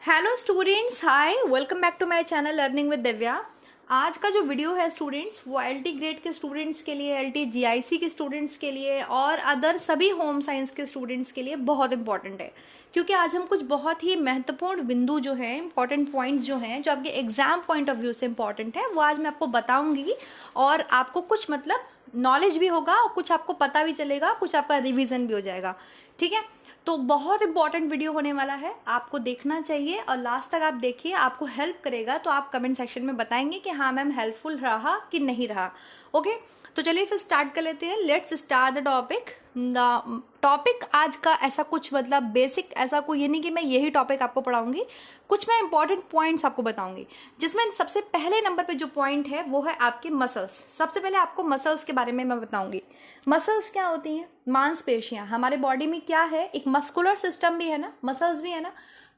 Hello students, hi, welcome back to my channel learning with Divya. आज का जो video है स्टूडेंट्स, वो एलटी ग्रेड के स्टूडेंट्स के लिए, एलटी जीआईसी के स्टूडेंट्स के लिए और अदर सभी होम साइंस के स्टूडेंट्स के लिए बहुत इंपॉर्टेंट है। क्योंकि आज हम कुछ बहुत ही महत्वपूर्ण बिंदु जो है, इंपॉर्टेंट पॉइंट्स जो हैं, जो आपके एग्जाम पॉइंट ऑफ व्यू से इंपॉर्टेंट है, वो आज मैं आपको बताऊंगी। और आपको कुछ मतलब नॉलेज भी होगा और कुछ आपको पता भी चलेगा, कुछ आपका रिविजन भी हो जाएगा। ठीक है, तो बहुत इंपॉर्टेंट वीडियो होने वाला है, आपको देखना चाहिए और लास्ट तक आप देखिए, आपको हेल्प करेगा। तो आप कमेंट सेक्शन में बताएंगे कि हाँ मैम हेल्पफुल रहा कि नहीं रहा। ओके, तो चलिए फिर स्टार्ट कर लेते हैं। Let's start the topic. The topic आज का ऐसा कुछ मतलब बेसिक, ऐसा कोई ये नहीं कि मैं यही टॉपिक आपको पढ़ाऊंगी, कुछ मैं इंपॉर्टेंट पॉइंट्स आपको बताऊंगी। जिसमें सबसे पहले नंबर पे जो पॉइंट है वो है आपके मसल्स। सबसे पहले आपको मसल्स के बारे में मैं बताऊंगी। मसल्स क्या होती हैं? मांसपेशियां। हमारे बॉडी में क्या है, एक मस्कुलर सिस्टम भी है ना, मसल्स भी है ना।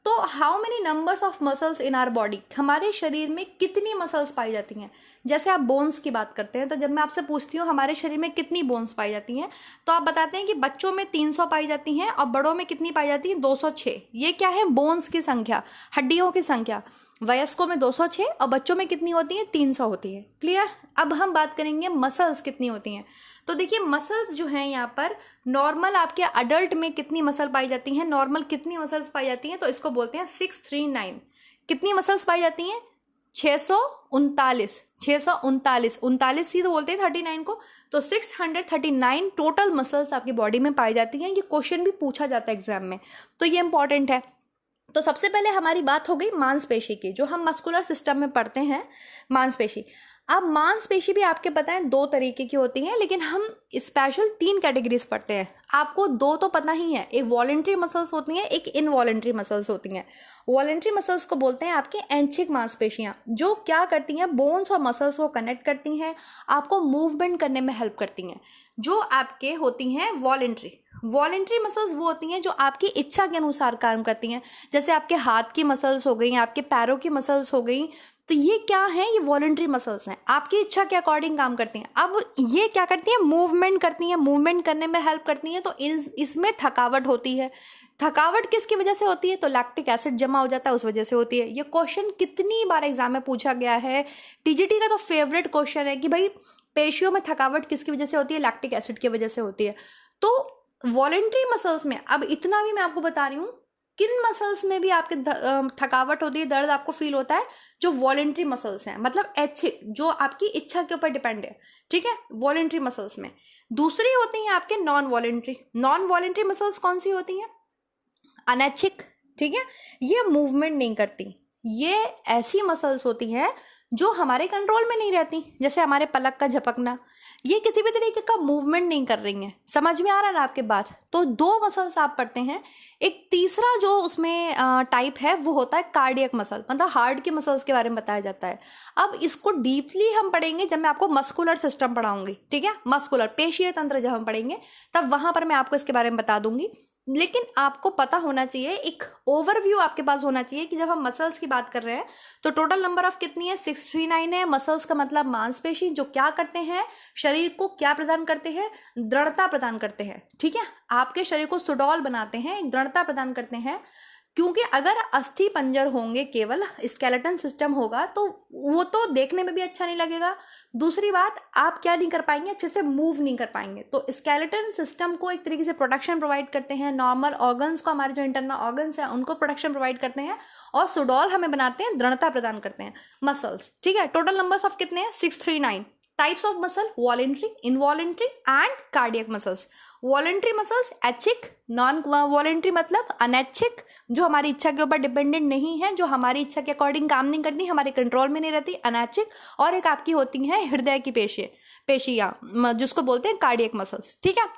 तो how many numbers of muscles in our body, हमारे शरीर में कितनी मसल्स पाई जाती हैं? जैसे आप बोन्स की बात करते हैं, तो जब मैं आपसे पूछती हूँ हमारे शरीर में कितनी बोन्स पाई जाती हैं, तो आप बताते हैं कि बच्चों में 300 पाई जाती हैं और बड़ों में कितनी पाई जाती है? 206। ये क्या है? बोन्स की संख्या, हड्डियों की संख्या। वयस्कों में 206 और बच्चों में कितनी होती है? 300 होती है। क्लियर? अब हम बात करेंगे मसल्स कितनी होती हैं। तो देखिए, मसल्स जो हैं यहाँ पर, नॉर्मल आपके अडल्ट में कितनी मसल पाई जाती हैं, नॉर्मल कितनी मसल्स पाई जाती हैं, तो इसको बोलते हैं 639। कितनी मसल्स पाई जाती हैं? 639। 639, 39 ही तो बोलते हैं 39 को। तो 639 टोटल मसल्स आपकी बॉडी में पाई जाती हैं। ये क्वेश्चन भी पूछा जाता है एग्जाम में, तो ये इंपॉर्टेंट है। तो सबसे पहले हमारी बात हो गई मांसपेशी की, जो हम मस्कुलर सिस्टम में पढ़ते हैं, मांसपेशी। अब मांसपेशी भी आपके पता है 2 तरीके की होती हैं, लेकिन हम स्पेशल 3 कैटेगरीज पढ़ते हैं। आपको 2 तो पता ही है, एक वॉलेंट्री मसल्स होती हैं, एक इनवॉलेंट्री मसल्स होती हैं। वॉलेंट्री मसल्स को बोलते हैं आपकी ऐच्छिक मांसपेशियां, जो क्या करती हैं, बोन्स और मसल्स को कनेक्ट करती हैं, आपको मूवमेंट करने में हेल्प करती हैं। जो आपके होती हैं वॉलेंट्री मसल्स वो होती हैं जो आपकी इच्छा के अनुसार काम करती हैं। जैसे आपके हाथ की मसल्स हो गई, आपके पैरों की मसल्स हो गई, तो ये क्या है? ये वॉलंटरी मसल्स हैं, आपकी इच्छा के अकॉर्डिंग काम करती हैं। अब ये क्या करती हैं? मूवमेंट करती हैं, मूवमेंट करने में हेल्प करती हैं। तो इसमें थकावट होती है। थकावट किसकी वजह से होती है? तो लैक्टिक एसिड जमा हो जाता है, उस वजह से होती है। ये क्वेश्चन कितनी बार एग्जाम में पूछा गया है, टीजीटी का तो फेवरेट क्वेश्चन है कि भाई पेशियों में थकावट किसकी वजह से होती है? लैक्टिक एसिड की वजह से होती है। तो वॉलंटरी मसल्स में, अब इतना भी मैं आपको बता रही हूँ, किन मसल्स में भी आपके थकावट होती है, दर्द आपको फील होता है? जो वॉलेंट्री मसल्स हैं, मतलब ऐच्छिक, जो आपकी इच्छा के ऊपर डिपेंड है। ठीक है, वॉलेंट्री मसल्स में। दूसरी होती हैं आपके non voluntary. Non voluntary muscles कौन सी होती हैं? अनैच्छिक। ठीक है, ये मूवमेंट नहीं करती। ये ऐसी मसल्स होती हैं जो हमारे कंट्रोल में नहीं रहती। जैसे हमारे पलक का झपकना, ये किसी भी तरीके का मूवमेंट नहीं कर रही हैं। समझ में आ रहा है ना आपके बात? तो 2 मसल्स आप पढ़ते हैं। एक तीसरा जो उसमें टाइप है वो होता है कार्डियक मसल, मतलब हार्ट के मसल्स के बारे में बताया जाता है। अब इसको डीपली हम पढ़ेंगे जब मैं आपको मस्कुलर सिस्टम पढ़ाऊंगी। ठीक है, मस्कुलर पेशीय तंत्र जब हम पढ़ेंगे, तब वहां पर मैं आपको इसके बारे में बता दूंगी। लेकिन आपको पता होना चाहिए, एक ओवरव्यू आपके पास होना चाहिए कि जब हम मसल्स की बात कर रहे हैं तो टोटल नंबर ऑफ कितनी है? 639 है। मसल्स का मतलब मांसपेशी, जो क्या करते हैं, शरीर को क्या प्रदान करते हैं? दृढ़ता प्रदान करते हैं। ठीक है, आपके शरीर को सुडौल बनाते हैं, एक दृढ़ता प्रदान करते हैं। क्योंकि अगर अस्थि पंजर होंगे, केवल स्केलेटन सिस्टम होगा, तो वो तो देखने में भी अच्छा नहीं लगेगा। दूसरी बात, आप क्या नहीं कर पाएंगे? अच्छे से मूव नहीं कर पाएंगे। तो स्केलेटन सिस्टम को एक तरीके से प्रोटेक्शन प्रोवाइड करते हैं, नॉर्मल ऑर्गन्स को, हमारे जो इंटरनल ऑर्गन्स हैं उनको प्रोटेक्शन प्रोवाइड करते हैं, और सुडौल हमें बनाते हैं, दृढ़ता प्रदान करते हैं मसल्स। ठीक है, टोटल नंबर्स ऑफ कितने हैं? 639 types of muscle, voluntary, involuntary and cardiac muscles. Voluntary muscles ऐच्छिक, नॉन वॉलेंट्री मतलब अनैच्छिक, जो हमारी इच्छा के ऊपर डिपेंडेंट नहीं है, जो हमारी इच्छा के अकॉर्डिंग काम नहीं करती, हमारे कंट्रोल में नहीं रहती, अनैच्छिक। और एक आपकी होती है हृदय की पेशियां, जिसको बोलते हैं कार्डियक मसल्स। ठीक है,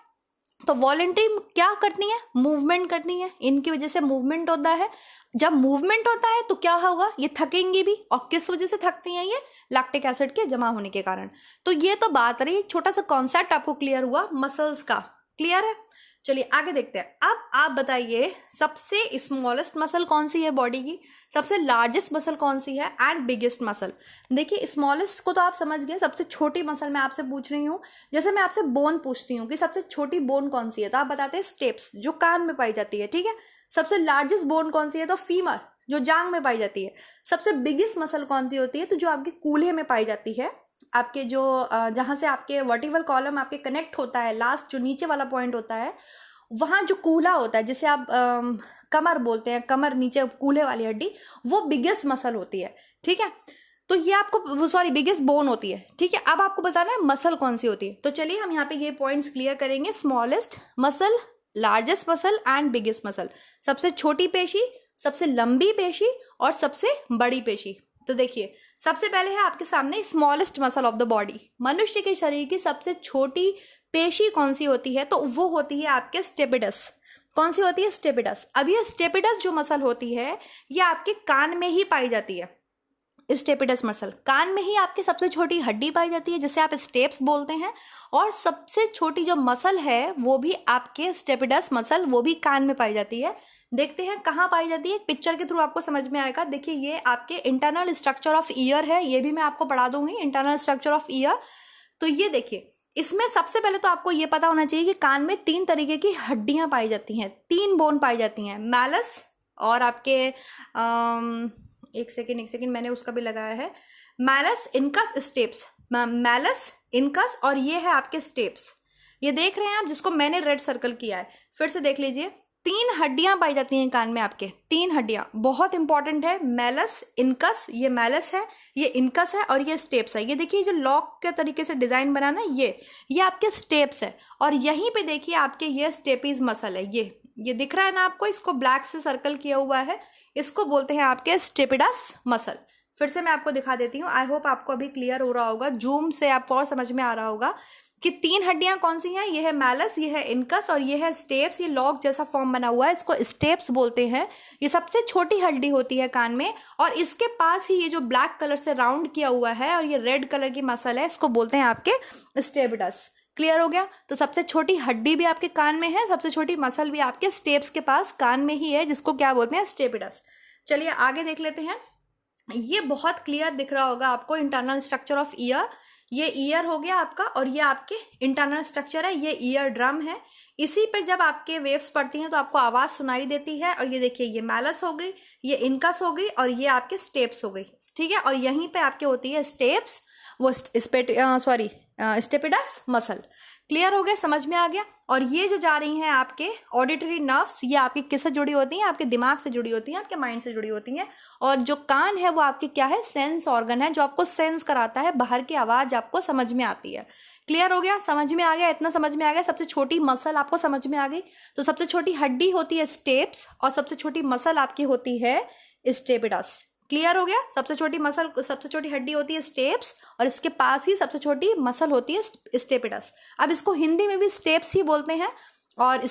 तो वॉलेंट्री क्या करती है? मूवमेंट करती है, इनकी वजह से मूवमेंट होता है। जब मूवमेंट होता है तो क्या होगा? ये थकेंगी भी। और किस वजह से थकती हैं ये? लैक्टिक एसिड के जमा होने के कारण। तो ये तो बात रही, एक छोटा सा कॉन्सेप्ट आपको क्लियर हुआ मसल्स का। क्लियर है? चलिए आगे देखते हैं। अब आप बताइए, सबसे स्मॉलेस्ट मसल कौन सी है बॉडी की, सबसे लार्जेस्ट मसल कौन सी है, एंड बिगेस्ट मसल। देखिए, स्मॉलेस्ट को तो आप समझ गए, सबसे छोटी मसल मैं आपसे पूछ रही हूँ। जैसे मैं आपसे बोन पूछती हूँ कि सबसे छोटी बोन कौन सी है, तो आप बताते हैं स्टेप्स, जो कान में पाई जाती है। ठीक है, सबसे लार्जेस्ट बोन कौन सी है? तो फीमर, जो जांग में पाई जाती है। सबसे बिगेस्ट मसल कौन सी होती है, तो जो आपके कूल्हे में पाई जाती है, आपके जो जहाँ से आपके वर्टिकल कॉलम आपके कनेक्ट होता है, लास्ट जो नीचे वाला पॉइंट होता है, वहाँ जो कूल्हा होता है, जिसे आप कमर बोलते हैं, कमर नीचे कूल्हे वाली हड्डी, वो बिगेस्ट मसल होती है। ठीक है, तो ये आपको सॉरी बिगेस्ट बोन होती है। ठीक है, अब आपको बताना है मसल कौन सी होती है। तो चलिए हम यहाँ पे ये पॉइंट्स क्लियर करेंगे। Smallest muscle, largest muscle and biggest muscle. सबसे छोटी पेशी, सबसे लंबी पेशी और सबसे बड़ी पेशी। तो देखिए सबसे पहले है आपके सामने smallest muscle of the body. मनुष्य के शरीर की सबसे छोटी पेशी कौन सी होती है, तो वो होती है आपके स्टेपिडस। कौन सी होती है, स्टेपिडस। अब ये स्टेपिडस जो मसल होती है ये आपके कान में ही पाई जाती है। स्टेपिडस मसल कान में ही आपकी सबसे छोटी हड्डी पाई जाती है, जिसे आप स्टेप्स बोलते हैं। और सबसे छोटी जो मसल है वो भी आपके स्टेपिडस मसल, वो भी कान में पाई जाती है। देखते हैं कहाँ पाई जाती है, पिक्चर के थ्रू आपको समझ में आएगा। देखिए ये आपके इंटरनल स्ट्रक्चर ऑफ ईयर है, ये भी मैं आपको पढ़ा दूंगी, इंटरनल स्ट्रक्चर ऑफ ईयर। तो ये देखिए इसमें सबसे पहले तो आपको ये पता होना चाहिए कि कान में 3 तरीके की हड्डियां पाई जाती हैं, 3 बोन पाई जाती हैं। मैलस और आपके एक सेकेंड मैंने उसका भी लगाया है, malleus, incus, steps. Malleus, incus और ये है आपके स्टेप्स। ये देख रहे हैं आप, जिसको मैंने रेड सर्कल किया है, फिर से देख लीजिए। 3 हड्डियां पाई जाती हैं कान में आपके, 3 हड्डियां बहुत इंपॉर्टेंट है। मैलस, इनकस, ये मैलस है, ये इनकस है और ये स्टेप्स है। ये देखिए जो लॉक के तरीके से डिजाइन बना ना, ये आपके स्टेप्स है। और यहीं पे देखिए आपके ये स्टेपीज मसल है, ये दिख रहा है ना आपको, इसको ब्लैक से सर्कल किया हुआ है, इसको बोलते हैं आपके स्टेपिडस मसल। फिर से मैं आपको दिखा देती हूँ, आई होप आपको अभी क्लियर हो रहा होगा, जूम से आपको और समझ में आ रहा होगा कि 3 हड्डियां कौन सी हैं। ये है मैलस, ये है इनकस और ये है स्टेप्स। ये लॉक जैसा फॉर्म बना हुआ है, इसको स्टेप्स बोलते हैं। ये सबसे छोटी हड्डी होती है कान में और इसके पास ही ये जो ब्लैक कलर से राउंड किया हुआ है और ये रेड कलर की मसल है, इसको बोलते हैं आपके स्टेपिडस। क्लियर हो गया। तो सबसे छोटी हड्डी भी आपके कान में है, सबसे छोटी मसल भी आपके स्टेप्स के पास कान में ही है, जिसको क्या बोलते हैं, स्टेपिडस। चलिए आगे देख लेते हैं। ये बहुत क्लियर दिख रहा होगा आपको, इंटरनल स्ट्रक्चर ऑफ ईयर। ये ईयर हो गया आपका और ये आपके इंटरनल स्ट्रक्चर है, ये ईयर ड्रम है। इसी पे जब आपके वेव्स पड़ती हैं तो आपको आवाज सुनाई देती है। और ये देखिए ये मैलस हो गई, ये इनकस हो गई और ये आपके स्टेप्स हो गई। ठीक है, और यहीं पे आपके होती है स्टेप्स, वो स्टेपिडस मसल। क्लियर हो गया, समझ में आ गया। और ये जो जा रही हैं आपके ऑडिटरी नर्व्स, ये आपकी किससे जुड़ी होती हैं, आपके दिमाग से जुड़ी होती हैं, आपके माइंड से जुड़ी होती हैं। और जो कान है वो आपके क्या है, सेंस ऑर्गन है, जो आपको सेंस कराता है, बाहर की आवाज आपको समझ में आती है। क्लियर हो गया, समझ में आ गया, इतना समझ में आ गया। सबसे छोटी मसल आपको समझ में आ गई। तो सबसे छोटी हड्डी होती है स्टेप्स और सबसे छोटी मसल आपकी होती है स्टेपिडस। क्लियर हो गया। सबसे छोटी मसल, सबसे छोटी हड्डी होती है स्टेप्स और इसके पास ही सबसे छोटी मसल होती है स्टेपिडस। अब इसको हिंदी में भी स्टेप्स ही बोलते हैं और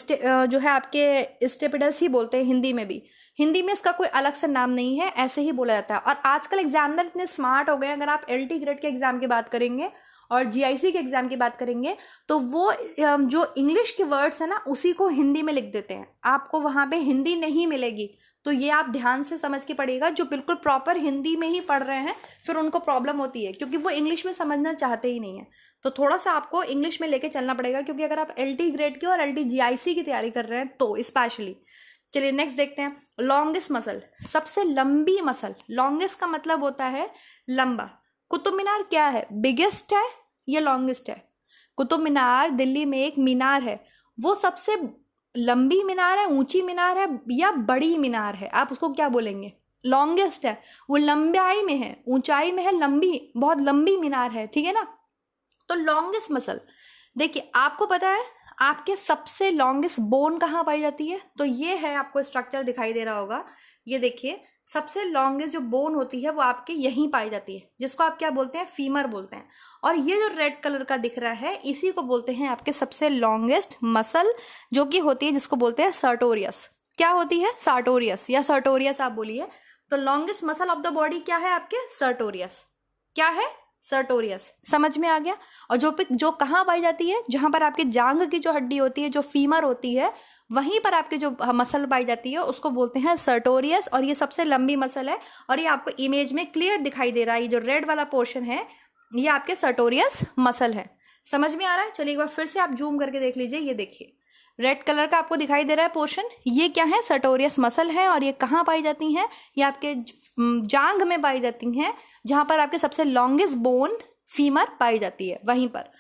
जो है आपके स्टेपिडस ही बोलते हैं हिंदी में भी। हिंदी में इसका कोई अलग से नाम नहीं है, ऐसे ही बोला जाता है। और आजकल एग्जामिनर इतने स्मार्ट हो गए, अगर आप LT ग्रेड के एग्जाम की बात करेंगे और GIC के एग्जाम की बात करेंगे तो वो जो इंग्लिश के वर्ड्स है ना, उसी को हिंदी में लिख देते हैं। आपको वहां पे हिंदी नहीं मिलेगी, तो ये आप ध्यान से समझ के पढ़िएगा। जो बिल्कुल प्रॉपर हिंदी में ही पढ़ रहे हैं फिर उनको प्रॉब्लम होती है, क्योंकि वो इंग्लिश में समझना चाहते ही नहीं है। तो थोड़ा सा आपको इंग्लिश में लेके चलना पड़ेगा, क्योंकि अगर आप LT ग्रेड की और LT GIC की तैयारी कर रहे हैं तो स्पेशली। चलिए नेक्स्ट देखते हैं। लॉन्गेस्ट मसल, सबसे लंबी मसल। लॉन्गेस्ट का मतलब होता है लंबा। कुतुब मीनार क्या है, बिगेस्ट है या लॉन्गेस्ट है? कुतुब मीनार दिल्ली में एक मीनार है, वो सबसे लंबी मीनार है, ऊंची मीनार है या बड़ी मीनार है, आप उसको क्या बोलेंगे? लॉन्गेस्ट है। वो लंबाई में है, ऊंचाई में है, लंबी, बहुत लंबी मीनार है। ठीक है ना। तो लॉन्गेस्ट मसल, देखिए आपको पता है आपके सबसे लॉन्गेस्ट बोन कहाँ पाई जाती है? तो ये है, आपको स्ट्रक्चर दिखाई दे रहा होगा, ये देखिए सबसे लॉन्गेस्ट जो बोन होती है वो आपके यहीं पाई जाती है, जिसको आप क्या बोलते हैं, फीमर बोलते हैं। और ये जो रेड कलर का दिख रहा है इसी को बोलते हैं आपके सबसे लॉन्गेस्ट मसल, जो कि होती है, जिसको बोलते हैं सर्टोरियस। क्या होती है? सर्टोरियस या सर्टोरियस आप बोलिए। तो longest muscle of the body क्या है आपके? सर्टोरियस। क्या है? सर्टोरियस। समझ में आ गया। और जो कहाँ पाई जाती है? जहां पर आपके जांग की जो हड्डी होती है, जो फीमर होती है, वहीं पर आपके जो मसल पाई जाती है उसको बोलते हैं सर्टोरियस। और ये सबसे लंबी मसल है और ये आपको इमेज में क्लियर दिखाई दे रहा है। ये जो रेड वाला पोर्शन है ये आपके सर्टोरियस मसल है। समझ में आ रहा है? चलिए एक बार फिर से आप जूम करके देख लीजिए। ये देखिए रेड कलर का आपको दिखाई दे रहा है पोर्शन, ये क्या है, सर्टोरियस मसल है। और ये कहाँ पाई जाती हैं, ये आपके जांघ में पाई जाती हैं, जहां पर आपके सबसे लॉन्गेस्ट बोन फीमर पाई जाती है, वहीं पर।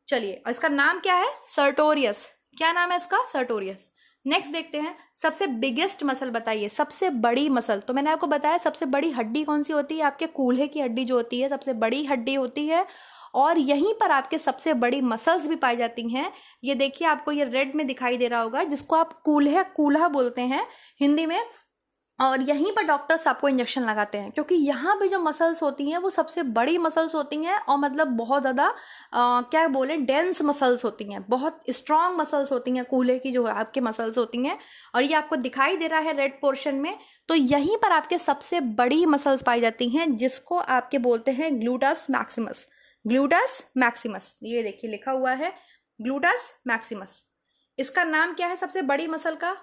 चलिए, इसका नाम क्या है, सर्टोरियस। क्या नाम है इसका, सर्टोरियस। नेक्स्ट देखते हैं, सबसे बिगेस्ट मसल बताइए, सबसे बड़ी मसल। तो मैंने आपको बताया सबसे बड़ी हड्डी कौन सी होती है, आपके कूल्हे की हड्डी जो होती है सबसे बड़ी हड्डी होती है, और यहीं पर आपके सबसे बड़ी मसल्स भी पाई जाती हैं। ये देखिए, आपको ये रेड में दिखाई दे रहा होगा, जिसको आप कूल्हा बोलते हैं हिंदी में। और यहीं पर डॉक्टर्स आपको इंजेक्शन लगाते हैं, क्योंकि यहाँ पे जो मसल्स होती हैं वो सबसे बड़ी मसल्स होती हैं, और मतलब बहुत ज़्यादा क्या बोले, डेंस मसल्स होती हैं, बहुत स्ट्रांग मसल्स होती हैं, कूल्हे की जो आपके मसल्स होती हैं। और ये आपको दिखाई दे रहा है रेड पोर्शन में, तो यहीं पर आपके सबसे बड़ी मसल्स पाई जाती हैं, जिसको आपके बोलते हैं ग्लूटस मैक्सिमस। ग्लूटस मैक्सिमस, ये देखिए लिखा हुआ है ग्लूटस मैक्सिमस। इसका नाम क्या है सबसे बड़ी मसल का,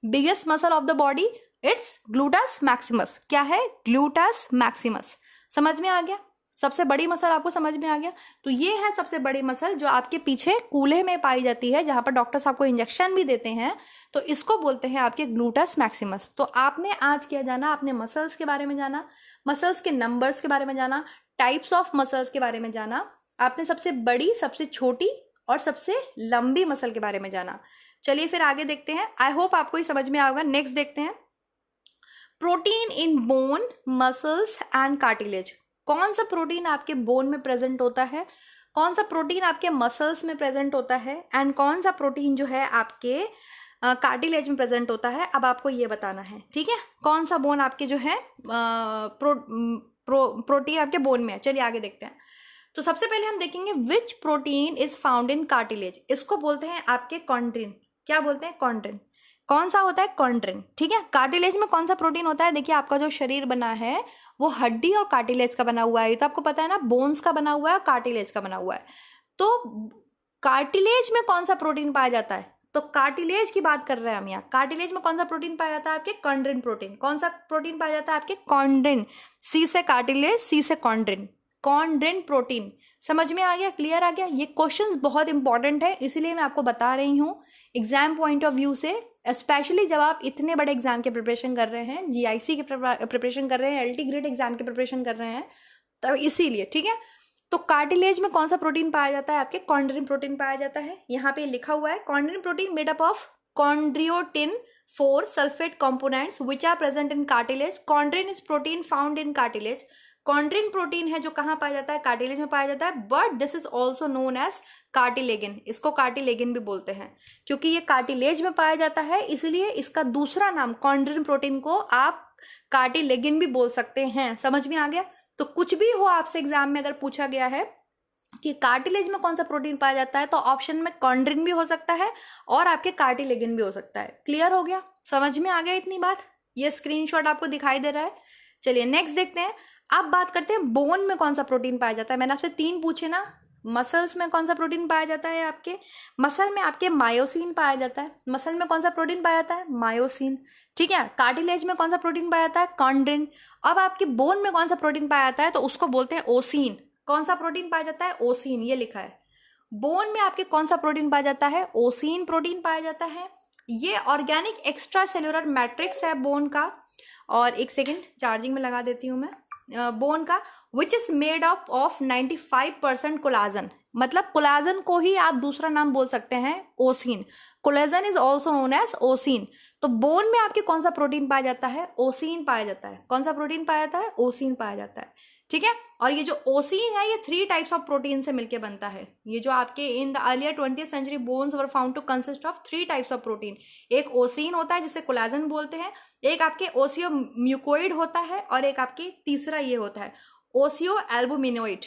biggest muscle of the body, it's gluteus Maximus. क्या है, ग्लूटस मैक्सिमस। समझ में आ गया, सबसे बड़ी मसल आपको समझ में आ गया। तो ये है सबसे बड़ी मसल जो आपके पीछे कूल्हे में पाई जाती है, जहां पर डॉक्टर्स आपको इंजेक्शन भी देते हैं, तो इसको बोलते हैं आपके ग्लूटस मैक्सिमस। तो आपने आज क्या जाना, आपने मसल्स के बारे में जाना, मसल्स के नंबर्स के बारे में जाना, टाइप्स ऑफ मसल्स के बारे में जाना, आपने सबसे बड़ी, सबसे छोटी और सबसे लंबी मसल के बारे में जाना। चलिए फिर आगे देखते हैं, आई होप आपको ये समझ में आएगा। नेक्स्ट देखते हैं, protein in bone, muscles and cartilage. कौन सा प्रोटीन आपके बोन में प्रेजेंट होता है, कौन सा प्रोटीन आपके मसल्स में प्रेजेंट होता है, एंड कौन सा प्रोटीन जो है आपके कार्टिलेज में प्रेजेंट होता है, अब आपको ये बताना है, ठीक है। कौन सा बोन आपके जो है प्रोटीन आपके बोन में है। चलिए आगे देखते हैं। तो सबसे पहले हम देखेंगे विच protein is found in cartilage. इसको बोलते हैं आपके कॉन्ड्रिन। क्या बोलते हैं, कॉन्ड्रिन। कौन सा होता है, कॉन्ड्रिन, ठीक है। कार्टिलेज में कौन सा प्रोटीन होता है, देखिए आपका जो शरीर बना है वो हड्डी और कार्टिलेज का बना हुआ है, तो आपको पता है ना, बोन्स का बना हुआ है और कार्टिलेज का बना हुआ है। तो कार्टिलेज में कौन सा प्रोटीन पाया जाता है, तो कार्टिलेज की बात कर रहे हैं हम यहाँ। कार्टिलेज में कौन सा प्रोटीन पाया जाता है, आपके कॉन्ड्रिन प्रोटीन। कौन सा प्रोटीन पाया जाता है, आपके कॉन्ड्रिन। सी से कार्टिलेज, सी से कॉन्ड्रिन, कॉन्ड्रिन प्रोटीन। समझ में आ गया, क्लियर आ गया। ये क्वेश्चंस बहुत इंपॉर्टेंट है, इसलिए मैं आपको बता रही हूँ एग्जाम पॉइंट ऑफ व्यू से, स्पेशली जब आप इतने बड़े एग्जाम के प्रिपरेशन कर रहे हैं, जीआईसी के प्रिपरेशन कर रहे हैं, एलटी ग्रेड एग्जाम के प्रिपरेशन कर रहे हैं, तो इसीलिए, ठीक है। तो कार्टिलेज में कौन सा प्रोटीन पाया जाता है, आपके कॉन्ड्रिन प्रोटीन पाया जाता है। यहाँ पे लिखा हुआ है chondrin protein made up of chondroitin 4 sulfate components which are present in cartilage. Chondrin is protein found in cartilage. Chondrin protein है जो कहाँ पाया जाता है, कार्टिलेज में पाया जाता है, but this is also known as cartilagin. इसको कार्टिलेगिन भी बोलते हैं, क्योंकि ये कार्टिलेज में पाया जाता है, इसलिए इसका दूसरा नाम कॉन्ड्रिन प्रोटीन को आप कार्टिलेगिन भी बोल सकते हैं। समझ में आ गया। तो कुछ भी हो आपसे एग्जाम में अगर पूछा गया है कि कार्टिलेज में कौन सा प्रोटीन पाया जाता है, तो ऑप्शन में कॉन्ड्रिन भी हो सकता है और आपके कार्टिलेगिन भी हो सकता है। क्लियर हो गया, समझ में आ गया इतनी बात। ये स्क्रीनशॉट आपको दिखाई दे रहा है। चलिए नेक्स्ट देखते हैं। अब बात करते हैं बोन में कौन सा प्रोटीन पाया जाता है। मैंने आपसे 3 पूछे ना, मसल्स में कौन सा प्रोटीन पाया जाता है, आपके मसल में आपके मायोसिन पाया जाता है। मसल में कौन सा प्रोटीन पाया जाता है, मायोसिन, ठीक है। कार्टिलेज में कौन सा प्रोटीन पाया जाता है, कॉन्ड्रिन। अब आपके बोन में कौन सा प्रोटीन पाया जाता है, तो उसको बोलते हैं ओसिन। कौन सा प्रोटीन पाया जाता है, ओसिन, ये लिखा है। बोन में आपके कौन सा प्रोटीन पाया जाता है, ओसिन प्रोटीन पाया जाता है। ये ऑर्गेनिक एक्स्ट्रा सेलुलर मैट्रिक्स है बोन का। और एक सेकेंड चार्जिंग में लगा देती हूँ मैं। बोन का which is made up of 95% collagen, मतलब कोलाजन को ही आप दूसरा नाम बोल सकते हैं ossein. Collagen is also known as ossein. तो बोन में आपके कौन सा प्रोटीन पाया जाता है, ओसिन पाया जाता है। कौन सा प्रोटीन पाया जाता है, ओसिन पाया जाता है, ठीक है। और ये जो ओसिन है ये 3 टाइप्स ऑफ प्रोटीन से मिलकर बनता है। ये जो आपके in the earlier 20th century bones were found to consist of 3 types of protein. एक ओसिन होता है जिसे कोलाजन बोलते हैं, एक आपके ओसियो म्यूकोइड होता है, और एक आपके तीसरा ये होता है ओसियो एल्बुमिनोइड।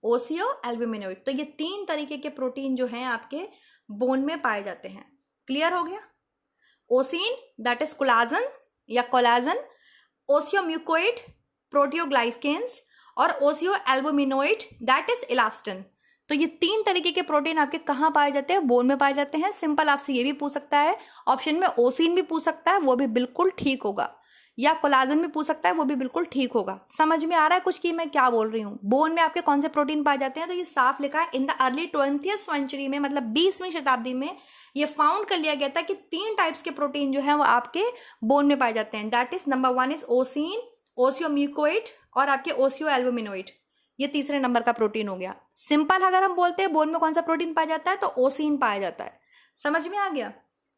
ओसियो एल्बुमिनोइड। तो ये 3 तरीके के प्रोटीन जो हैं आपके बोन में पाए जाते हैं। क्लियर हो गया। ओसिन दैट इज कोलाजन या कोलाजन, ओसियो म्यूकोइड प्रोटियोग्लाइकेंस, और ओसियो एल्बुमिनोइड दैट इज इलास्टिन। तो ये 3 तरीके के प्रोटीन आपके कहाँ पाए जाते हैं, बोन में पाए जाते हैं। सिंपल आपसे ये भी पूछ सकता है, ऑप्शन में ओसिन भी पूछ सकता है, वो भी बिल्कुल ठीक होगा। या कोलाजन भी पूछ सकता है, वो भी बिल्कुल ठीक होगा। समझ में आ रहा है कुछ कि मैं क्या बोल रही हूँ? बोन में आपके कौन से प्रोटीन पाए जाते हैं? तो ये साफ लिखा है, in the early 20th century में, मतलब 20वीं शताब्दी में ये फाउंड कर लिया गया था कि 3 टाइप्स के प्रोटीन जो है वो आपके बोन में पाए जाते हैं। दैट इज नंबर 1 इज ओसिन, ओसियोम्यूकोइड और आपके ओसियो एल्बुमिनोइड। ये तीसरे नंबर का प्रोटीन हो गया। सिंपल अगर हम बोलते हैं बोन में कौन सा प्रोटीन पाया जाता है तो ओसिन पाया जाता है। समझ में आ गया?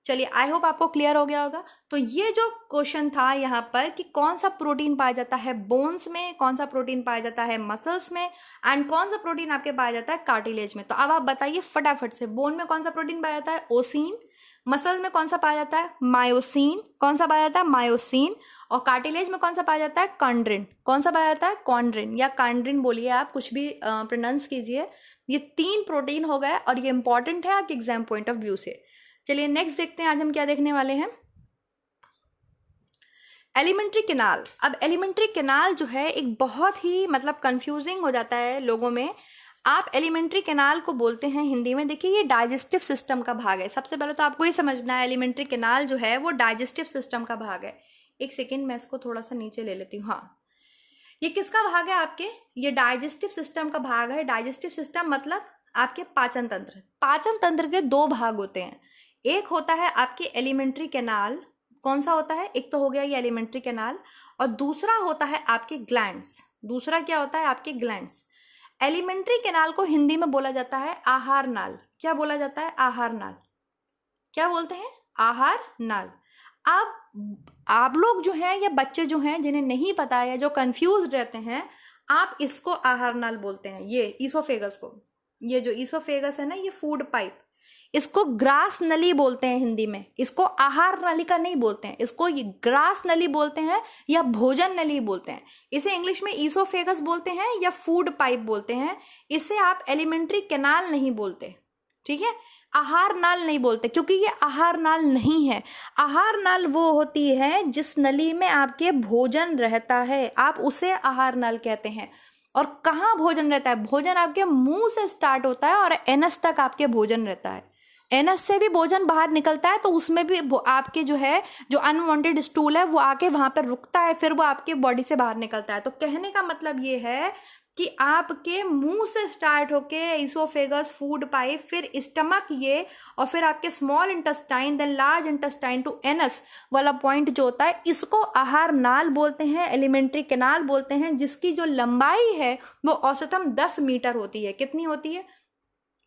चलिए, आई होप आपको क्लियर हो गया होगा। तो ये जो क्वेश्चन था यहाँ पर कि कौन सा प्रोटीन पाया जाता है बोन्स में, कौन सा प्रोटीन पाया जाता है मसल्स में, एंड कौन सा प्रोटीन आपके पाया जाता है कार्टिलेज में। तो अब आप बताइए फटाफट से, बोन में कौन सा प्रोटीन पाया जाता है? ओसिन। मसल में कौन सा पाया जाता है? मायोसिन। कौन सा पाया जाता है? मायोसिन। और कार्टिलेज में कौन सा पाया जाता है? कॉन्ड्रिन। कौन सा पाया जाता है? कॉन्ड्रिन या कॉन्ड्रिन बोलिए, आप कुछ भी प्रोनाउंस कीजिए। ये 3 प्रोटीन हो गए और ये इंपॉर्टेंट है आपके एग्जाम पॉइंट ऑफ व्यू से। चलिए नेक्स्ट देखते हैं आज हम क्या देखने वाले हैं। Alimentary canal. अब एलिमेंट्री कैनाल जो है एक बहुत ही मतलब कंफ्यूजिंग हो जाता है लोगों में। आप एलिमेंट्री कैनाल को बोलते हैं हिंदी में, देखिए ये डाइजेस्टिव सिस्टम का भाग है। सबसे पहले तो आपको ये समझना है एलिमेंट्री कैनाल जो है वो डाइजेस्टिव सिस्टम का भाग है। एक सेकेंड, मैं इसको थोड़ा सा नीचे ले लेती हूँ। हाँ, ये किसका भाग है आपके? ये डाइजेस्टिव सिस्टम का भाग है। डाइजेस्टिव सिस्टम मतलब आपके पाचन तंत्र। पाचन तंत्र के 2 भाग होते हैं। एक होता है आपके एलिमेंट्री कैनाल। कौन सा होता है? एक तो हो गया ये एलिमेंट्री कैनाल, और दूसरा होता है आपके ग्लैंड्स। दूसरा क्या होता है? आपके ग्लैंड्स। एलिमेंट्री कैनाल को हिंदी में बोला जाता है आहार नाल। क्या बोला जाता है? आहार नाल। क्या बोलते हैं? आहार नाल। आप लोग जो हैं या बच्चे जो हैं जिन्हें नहीं पता है या जो कंफ्यूज रहते हैं, आप इसको आहार नाल बोलते हैं। ये ईसोफेगस को, ये जो ईसोफेगस है ना, ये फूड पाइप, इसको ग्रास नली बोलते हैं हिंदी में। इसको आहार नलिका नहीं बोलते हैं, इसको ये ग्रास नली बोलते हैं या भोजन नली बोलते हैं। इसे इंग्लिश में ईसोफेगस बोलते हैं या फूड पाइप बोलते हैं। इसे आप एलिमेंट्री कैनाल नहीं बोलते, ठीक है? आहार नाल नहीं बोलते, क्योंकि ये आहार नाल नहीं है। आहार नाल वो होती है जिस नली में आपके भोजन रहता है, आप उसे आहार नाल कहते हैं। और कहाँ भोजन रहता है? भोजन आपके मुंह से स्टार्ट होता है और एनस तक आपके भोजन रहता है। एनस से भी भोजन बाहर निकलता है तो उसमें भी आपके जो है, जो अनवांटेड स्टूल है वो आके वहां पर रुकता है, फिर वो आपके बॉडी से बाहर निकलता है। तो कहने का मतलब ये है कि आपके मुंह से स्टार्ट होके ईसोफेगस, फूड पाइप, फिर स्टमक, ये, और फिर आपके small intestine, then large intestine to anus वाला पॉइंट जो होता है, इसको आहार नाल बोलते हैं, एलिमेंट्री कैनाल बोलते हैं, जिसकी जो लंबाई है वो औसतन 10 मीटर होती है। कितनी होती है?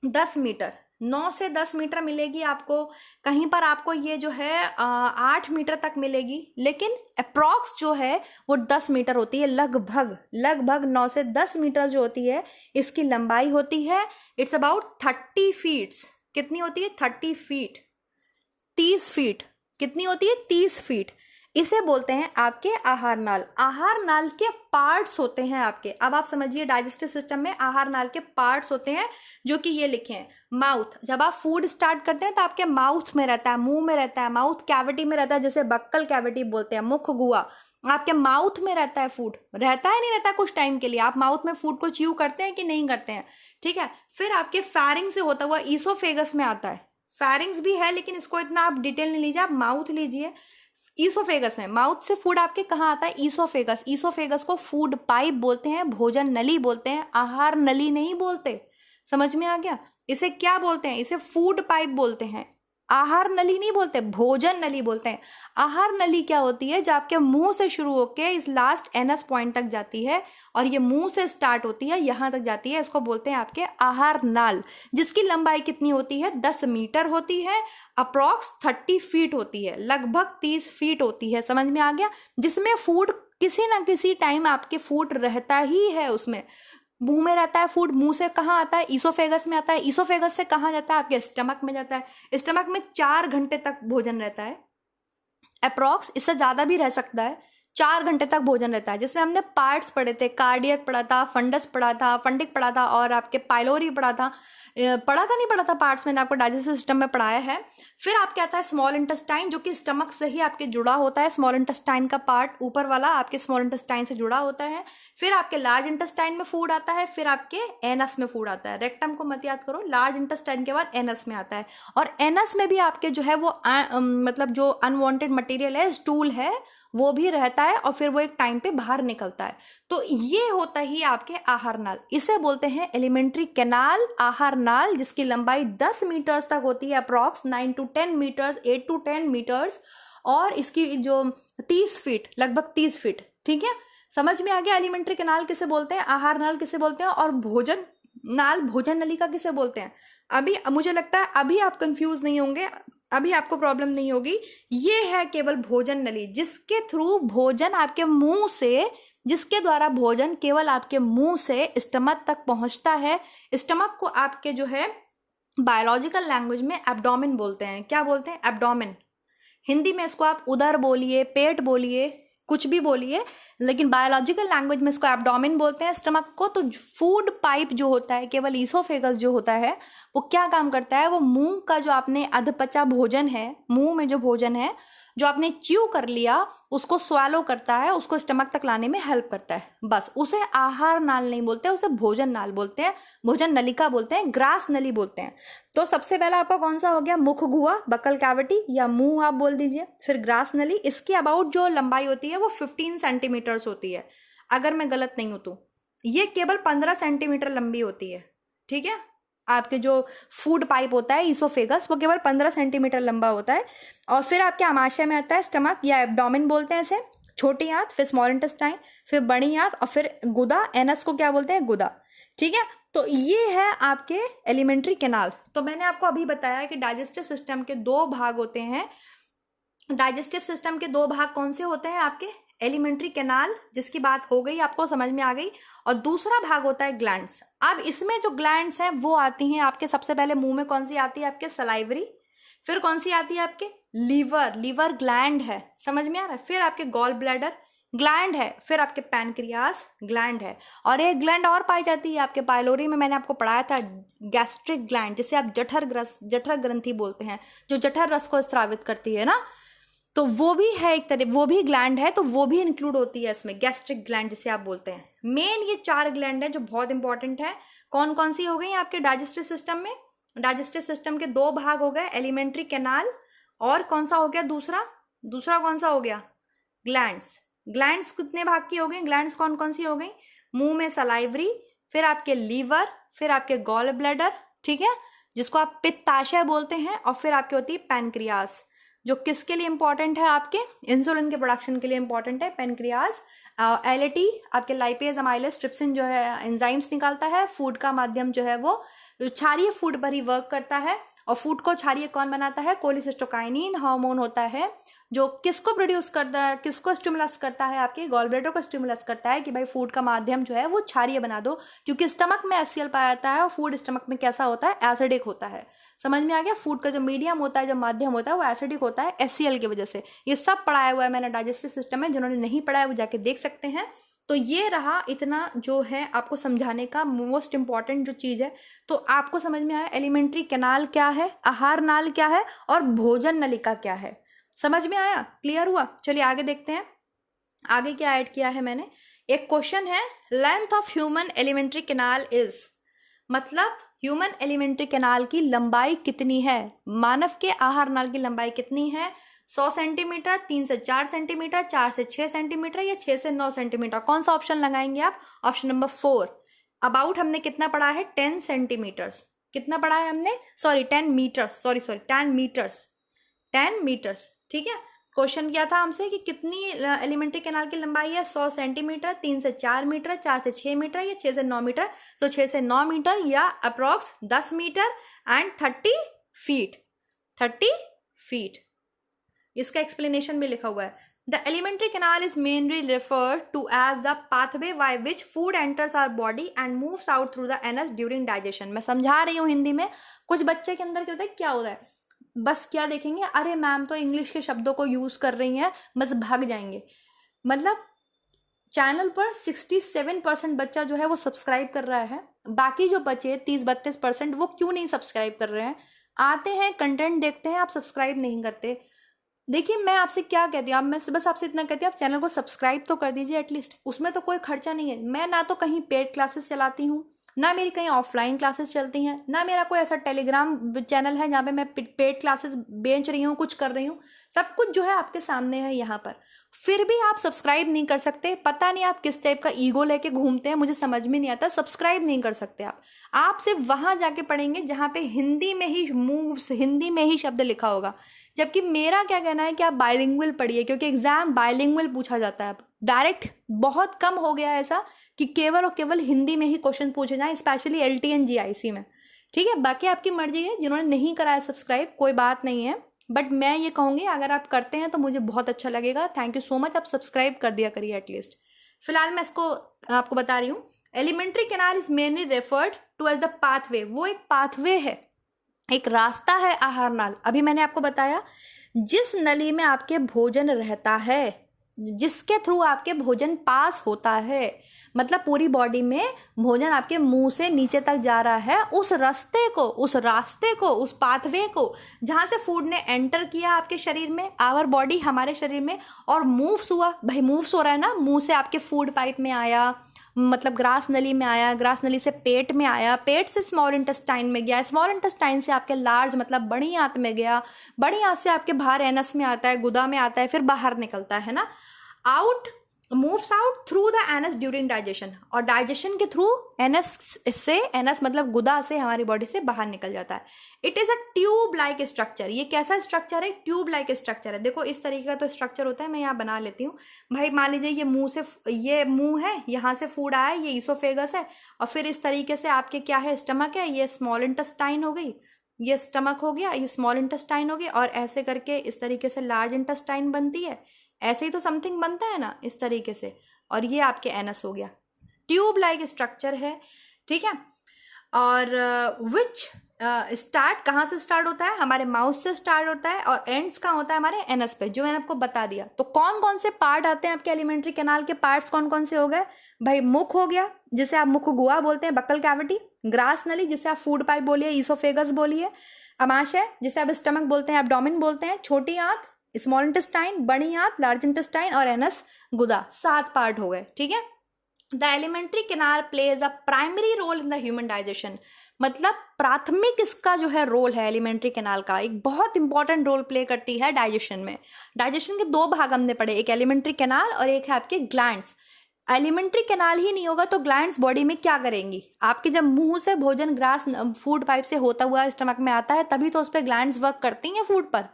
10 मीटर। 9 से 10 मीटर मिलेगी आपको, कहीं पर आपको ये जो है 8 मीटर तक मिलेगी, लेकिन अप्रॉक्स जो है वो 10 मीटर होती है। लगभग 9 से 10 मीटर जो होती है इसकी लंबाई होती है। It's about 30 feets. कितनी होती है? 30 फीट, 30 फीट। कितनी होती है? 30 फीट। इसे बोलते हैं आपके आहार नाल। आहार नाल के पार्ट्स होते हैं आपके। अब आप समझिए, डाइजेस्टिव सिस्टम में आहार नाल के पार्ट्स होते हैं जो कि ये लिखे हैं। माउथ, जब आप फूड स्टार्ट करते हैं तो आपके माउथ में रहता है, मुंह में रहता है, माउथ कैविटी में रहता है, जैसे बक्कल कैविटी बोलते हैं, मुख गुहा। आपके माउथ में रहता है फूड, रहता है नहीं रहता है कुछ टाइम के लिए। आप माउथ में फूड को च्यू करते हैं कि नहीं करते हैं, ठीक है? फिर आपके फैरिंग से होता हुआ ईसोफेगस में आता है। फैरिंग्स भी है लेकिन इसको इतना आप डिटेल नहीं लीजिए, आप माउथ लीजिए। ईसोफेगस में, माउथ से फूड आपके कहाँ आता है? ईसोफेगस। ईसोफेगस को फूड पाइप बोलते हैं, भोजन नली बोलते हैं, आहार नली नहीं बोलते। समझ में आ गया? इसे क्या बोलते हैं? इसे फूड पाइप बोलते हैं, आहार नली नहीं बोलते, भोजन नली बोलते हैं। आहार नली क्या होती है? जो आपके मुंह से शुरू होके इस लास्ट एनस पॉइंट तक जाती है, और ये मुंह से स्टार्ट होती है, यहां तक जाती है, इसको बोलते हैं आपके आहार नाल, जिसकी लंबाई कितनी होती है? 10 मीटर होती है, अप्रॉक्स 30 फीट होती है, लगभग 30 फीट होती है। समझ में आ गया? जिसमें फूड किसी ना किसी टाइम आपके फूड रहता ही है, उसमें मुंह में रहता है फूड। मुंह से कहाँ आता है? ईसोफेगस में आता है। ईसोफेगस से कहाँ जाता है? आपके स्टमक में जाता है। स्टमक में 4 घंटे तक भोजन रहता है अप्रॉक्स, इससे ज्यादा भी रह सकता है। 4 घंटे तक भोजन रहता है, जिसमें हमने पार्ट्स पढ़े थे, कार्डियक पढ़ा था, फंडस पढ़ा था, फंडिक पढ़ा था, और आपके पाइलोरी पढ़ा था। नहीं पढ़ा था पार्ट्स, मैंने आपको डाइजेस्टिव सिस्टम में पढ़ाया है। फिर आपके आता है स्मॉल इंटेस्टाइन, जो कि स्टमक से ही आपके जुड़ा होता है। स्मॉल इंटेस्टाइन का पार्ट ऊपर वाला आपके स्मॉल इंटेस्टाइन से जुड़ा होता है। फिर आपके लार्ज इंटेस्टाइन में फूड आता है, फिर आपके एनस में फूड आता है। रेक्टम को मत याद करो, लार्ज इंटेस्टाइन के बाद एनस में आता है। और एनस में भी आपके जो है वो मतलब जो अनवांटेड मटेरियल है, स्टूल है, वो भी रहता है और फिर वो एक टाइम पे बाहर निकलता है। तो ये होता ही आपके आहार नाल, इसे बोलते हैं एलिमेंट्री कैनाल, आहार नाल, जिसकी लंबाई 10 मीटर्स तक होती है, approx 9 to 10 metres, 8 to 10 metres, और इसकी जो 30 फीट, लगभग 30 फीट। ठीक है, समझ में आ गया एलिमेंट्री कैनाल किसे बोलते हैं, आहार नाल किसे बोलते हैं, और भोजन नाल, भोजन नलिका किसे बोलते हैं। अभी मुझे लगता है अभी आप कंफ्यूज नहीं होंगे, अभी आपको प्रॉब्लम नहीं होगी। ये है केवल भोजन नली, जिसके थ्रू भोजन आपके मुंह से, जिसके द्वारा भोजन केवल आपके मुंह से स्टमक तक पहुंचता है। स्टमक को आपके जो है बायोलॉजिकल लैंग्वेज में एब्डोमेन बोलते हैं। क्या बोलते हैं? एब्डोमेन। हिंदी में इसको आप उदर बोलिए, पेट बोलिए, कुछ भी बोलिए, लेकिन बायोलॉजिकल लैंग्वेज में इसको एब्डोमेन बोलते हैं स्टमक को। तो फूड पाइप जो होता है, केवल ईसोफेगस जो होता है, वो क्या काम करता है, वो मुंह का जो आपने अधपचा भोजन है, मुंह में जो भोजन है जो आपने च्यू कर लिया, उसको स्वालो करता है, उसको स्टमक तक लाने में हेल्प करता है। बस, उसे आहार नाल नहीं बोलते, उसे भोजन नाल बोलते हैं, भोजन नलिका बोलते हैं, ग्रास नली बोलते हैं। तो सबसे पहला आपका कौन सा हो गया? मुख गुहा, बकल कैविटी, या मुंह आप बोल दीजिए। फिर ग्रास नली, इसकी अबाउट जो लंबाई होती है वो 15 सेंटीमीटर्स होती है, अगर मैं गलत नहीं हूं तो। ये केवल 15 सेंटीमीटर लंबी होती है। ठीक है, आपके जो फूड पाइप होता है ईसोफेगस, वो केवल 15 सेंटीमीटर लंबा होता है। और फिर आपके आमाशय में आता है स्टमक, या एब्डोमेन बोलते हैं इसे, छोटी आंत, फिर स्मॉल इंटेस्टाइन, फिर बड़ी आंत, और फिर गुदा। एनस को क्या बोलते हैं? गुदा। ठीक है, तो ये है आपके एलिमेंट्री कैनाल। तो मैंने आपको अभी बताया कि डाइजेस्टिव सिस्टम के 2 भाग होते हैं। डाइजेस्टिव सिस्टम के 2 भाग कौन से होते हैं आपके? एलिमेंट्री कैनाल, जिसकी बात हो गई, आपको समझ में आ गई। और दूसरा भाग होता है ग्लैंड्स। अब इसमें जो ग्लैंड्स हैं वो आती हैं आपके, सबसे पहले मुंह में कौन सी आती है? आपके सलाइवरी। फिर कौन सी आती है? आपके लीवर, लीवर ग्लैंड है, समझ में आ रहा है। फिर आपके गॉल ब्लैडर ग्लैंड है, फिर आपके पैनक्रियास ग्लैंड है, और एक ग्लैंड और पाई जाती है आपके पाइलोरी में, मैंने आपको पढ़ाया था, गैस्ट्रिक ग्लैंड, जिसे आप जठर ग्रंथि बोलते हैं, जो जठर रस को स्रावित करती है ना। तो वो भी है एक तरह, वो भी ग्लैंड है, तो वो भी इंक्लूड होती है इसमें, गैस्ट्रिक ग्लैंड जिसे आप बोलते हैं। मेन ये 4 ग्लैंड है जो बहुत इंपॉर्टेंट है। कौन कौन सी हो गई आपके डाइजेस्टिव सिस्टम में? डाइजेस्टिव सिस्टम के 2 भाग हो गए, एलिमेंट्री कैनाल, और कौन सा हो गया दूसरा कौन सा हो गया? ग्लैंड्स। ग्लैंड्स कितने भाग की हो गई? ग्लैंड्स कौन कौन सी हो गई? मुंह में सलाइवरी, फिर आपके लीवर, फिर आपके गॉल ब्लैडर, ठीक है, जिसको आप पित्ताशय बोलते हैं, और फिर आपकी होती है पैनक्रियास, जो किसके लिए इंपॉर्टेंट है? आपके इंसुलिन के प्रोडक्शन के लिए इंपॉर्टेंट है पैनक्रियास। एलएटी आपके लाइपेज अमाइलेज ट्रिप्सिन जो है एंजाइम्स निकालता है। फूड का माध्यम जो है वो क्षारीय फूड पर ही वर्क करता है, और फूड को क्षारीय कौन बनाता है? कोलिसिस्टोकाइनिन हार्मोन होता है, जो किसको प्रोड्यूस करता है, किसको स्टिमुलस करता है? आपके गॉल ब्लैडर को स्टिमुलस करता है कि भाई फूड का माध्यम जो है वो क्षारीय बना दो, क्योंकि स्टमक में HCl पाया जाता है, और फूड स्टमक में कैसा होता है? एसिडिक होता है। समझ में आ गया? फूड का जो मीडियम होता है, जो माध्यम होता है, वो एसिडिक होता है HCl की वजह से। ये सब पढ़ाया हुआ है मैंने डाइजेस्टिव सिस्टम में, जिन्होंने नहीं पढ़ाया वो जाके देख सकते हैं। तो ये रहा इतना जो है आपको समझाने का मोस्ट इंपॉर्टेंट जो चीज है। तो आपको समझ में आया एलिमेंट्री कैनाल क्या है, आहार नाल क्या है, और भोजन नलिका क्या है? समझ में आया? क्लियर हुआ? चलिए आगे देखते हैं। आगे क्या ऐड किया है मैंने? एक क्वेश्चन है, length of human elementary canal is, मतलब ह्यूमन एलिमेंट्री कैनाल की लंबाई कितनी है? मानव के आहार नाल की लंबाई कितनी है? 100 सेंटीमीटर, 3 से 4 सेंटीमीटर, 4 से 6 सेंटीमीटर, या 6 से 9 सेंटीमीटर? कौन सा ऑप्शन लगाएंगे आप? Option number 4। अबाउट हमने कितना पढ़ा है? 10 सेंटीमीटर्स। कितना पढ़ा है हमने? 10 मीटर्स, 10 मीटर्स, 10 मीटर्स। ठीक है, क्वेश्चन किया था हमसे कि कितनी एलिमेंट्री कैनाल की लंबाई है? 100 सेंटीमीटर, 3 से 4 मीटर, 4 से 6 मीटर, या 6 से 9 मीटर? तो 6 से 9 मीटर, या approx 10 metre and 30 feet. 30 feet, इसका एक्सप्लेनेशन भी लिखा हुआ है। The alimentary canal is mainly referred to as the pathway by which food enters our body and moves out through the anus during digestion. मैं समझा रही हूँ हिंदी में, कुछ बच्चे के अंदर क्या होता है, बस क्या देखेंगे, अरे मैम तो इंग्लिश के शब्दों को यूज कर रही हैं, बस भाग जाएंगे। मतलब चैनल पर 67% बच्चा जो है वो सब्सक्राइब कर रहा है, बाकी जो बचे 30-32% वो क्यों नहीं सब्सक्राइब कर रहे हैं? आते हैं, कंटेंट देखते हैं, आप सब्सक्राइब नहीं करते। देखिए मैं आपसे क्या कहती हूँ, अब मैं बस आपसे इतना कहती हूँ, आप चैनल को सब्सक्राइब तो कर दीजिए एटलीस्ट, उसमें तो कोई खर्चा नहीं है। मैं ना तो कहीं पेड क्लासेस चलाती हूँ, ना मेरी कहीं ऑफलाइन क्लासेस चलती हैं, ना मेरा कोई ऐसा टेलीग्राम चैनल है जहाँ पे मैं पेड क्लासेस बेच रही हूँ, कुछ कर रही हूँ। सब कुछ जो है आपके सामने है यहाँ पर, फिर भी आप सब्सक्राइब नहीं कर सकते। पता नहीं आप किस टाइप का ईगो लेके घूमते हैं, मुझे समझ में नहीं आता। सब्सक्राइब नहीं कर सकते आप सिर्फ वहां जाके पढ़ेंगे जहाँ पे हिंदी में ही मूव्स, हिंदी में ही शब्द लिखा होगा। जबकि मेरा क्या कहना है कि आप बाइलिंगुअल पढ़िए, क्योंकि एग्जाम बाइलिंगुअल पूछा जाता है। अब डायरेक्ट बहुत कम हो गया है ऐसा कि केवल और केवल हिंदी में ही क्वेश्चन पूछे जाएं, स्पेशली एलटी एंड जीआईसी में। ठीक है, बाकी आपकी मर्जी है, जिन्होंने नहीं कराया सब्सक्राइब कोई बात नहीं है, बट मैं ये कहूँगी अगर आप करते हैं तो मुझे बहुत अच्छा लगेगा। थैंक यू सो मच, आप सब्सक्राइब कर दिया करिए एटलीस्ट। फिलहाल मैं इसको आपको बता रही हूँ। Alimentary canal is mainly referred to as the pathway, वो एक पाथवे है, एक रास्ता है आहार नाल। अभी मैंने आपको बताया जिस नली में आपके भोजन रहता है, जिसके थ्रू आपके भोजन पास होता है, मतलब पूरी बॉडी में भोजन आपके मुंह से नीचे तक जा रहा है, उस रास्ते को, उस रास्ते को, उस पाथवे को जहां से फूड ने एंटर किया आपके शरीर में, आवर बॉडी, हमारे शरीर में, और मूव्स हुआ। भाई मूव्स हो रहा है ना, मुंह से आपके फूड पाइप में आया, मतलब ग्रास नली में आया, ग्रास नली से पेट में आया, पेट से स्मॉल इंटेस्टाइन में गया, स्मॉल इंटेस्टाइन से आपके लार्ज मतलब बड़ी आंत में गया, बड़ी आंत से आपके बाहर एनस में आता है, गुदा में आता है, फिर बाहर निकलता है ना, out, moves out through the anus during digestion, और डाइजेशन के थ्रू एनस से, एनस मतलब गुदा से हमारी बॉडी से बाहर निकल जाता है। It is a tube like structure. ये कैसा स्ट्रक्चर है? ट्यूब लाइक स्ट्रक्चर है। देखो इस तरीके का तो स्ट्रक्चर होता है, मैं यहाँ बना लेती हूँ। भाई मान लीजिए ये मुंह से, ये मुंह है, यहाँ से फूड आया, ये ईसोफेगस है, और फिर इस तरीके से आपके क्या है, स्टमक है, ये स्मॉल इंटेस्टाइन हो गई, ये स्टमक हो गया, ये स्मॉल इंटेस्टाइन हो गई, और ऐसे करके इस तरीके से लार्ज इंटेस्टाइन बनती है। ऐसे ही तो समथिंग बनता है ना इस तरीके से, और ये आपके एनस हो गया। ट्यूब लाइक स्ट्रक्चर है, ठीक है। और विच स्टार्ट कहाँ से स्टार्ट होता है? हमारे माउथ से स्टार्ट होता है, और एंड्स कहाँ होता है? हमारे एनस पे, जो मैंने आपको बता दिया। तो कौन कौन से पार्ट आते हैं आपके एलिमेंट्री कैनाल के? पार्ट्स कौन कौन से हो गए भाई? मुख हो गया, जिसे आप मुख गुहा बोलते हैं, बक्कल कैविटी। ग्रास नली, जिसे आप फूड पाइप बोलिए, ईसोफेगस बोलिए। अमाशय, जिसे आप स्टमक बोलते हैं, एब्डोमेन बोलते हैं। छोटी आंत, स्मॉल इंटेस्टाइन, बड़ी आंत, लार्ज इंटेस्टाइन, और एनस, गुदा। 7 पार्ट हो गए, ठीक है। The alimentary canal plays a primary role in the human digestion, मतलब प्राथमिक इसका जो है रोल है एलिमेंट्री कैनाल का, एक बहुत इंपॉर्टेंट रोल प्ले करती है डाइजेशन में। डाइजेशन के 2 भाग हमने पढ़े, एक एलिमेंट्री कैनाल और एक है आपके ग्लैंड्स। एलिमेंट्री कैनाल ही नहीं होगा तो ग्लैंड्स बॉडी में क्या करेंगी? आपके जब मुंह से भोजन ग्रास फूड पाइप से होता हुआ स्टमक में आता है, तभी तो उस पर ग्लैंड्स वर्क करती हैं फूड पर।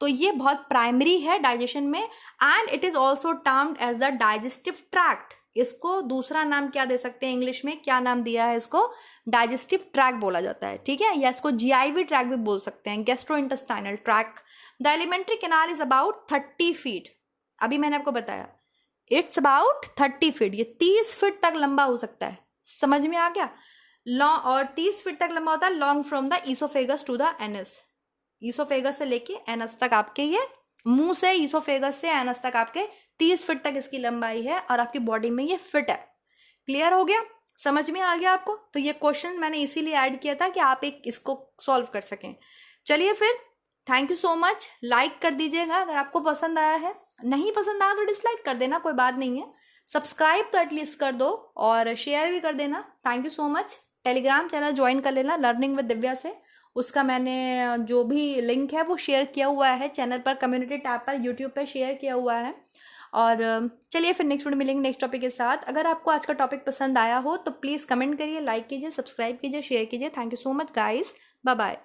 तो ये बहुत प्राइमरी है डाइजेशन में, and it is also termed as the digestive tract. इसको दूसरा नाम क्या दे सकते हैं इंग्लिश में? क्या नाम दिया है इसको? डाइजेस्टिव ट्रैक्ट बोला जाता है, ठीक है, या इसको जीआईवी ट्रैक भी बोल सकते हैं, gastrointestinal tract. The alimentary canal is about 30 feet. अभी मैंने आपको बताया इट्स अबाउट 30 फीट, ये 30 फीट तक लंबा हो सकता है। समझ में आ गया? लॉन्ग, और 30 फीट तक लंबा होता है long from the oesophagus to the anus. Oesophagus से लेके एनस तक आपके, ये मुंह से ईसोफेगस से एनस तक आपके 30 फीट तक इसकी लंबाई है, और आपकी बॉडी में ये फिट है। क्लियर हो गया? समझ में आ गया आपको? तो ये क्वेश्चन मैंने इसीलिए ऐड किया था कि आप एक इसको सॉल्व कर सकें। चलिए फिर, thank you so much. Like कर दीजिएगा अगर आपको पसंद आया है, नहीं पसंद आया तो डिसलाइक कर देना, कोई बात नहीं है। सब्सक्राइब तो एटलीस्ट कर दो, और शेयर भी कर देना। Thank you so much. Telegram channel join कर लेना लर्निंग विद दिव्या से, उसका मैंने जो भी लिंक है वो शेयर किया हुआ है चैनल पर, कम्युनिटी टैब पर, यूट्यूब पर शेयर किया हुआ है। और चलिए फिर नेक्स्ट वीडियो मिलेंगे नेक्स्ट टॉपिक के साथ। अगर आपको आज का टॉपिक पसंद आया हो तो प्लीज़ कमेंट करिए, लाइक कीजिए, सब्सक्राइब कीजिए, शेयर कीजिए। Thank you so much guys, bye bye.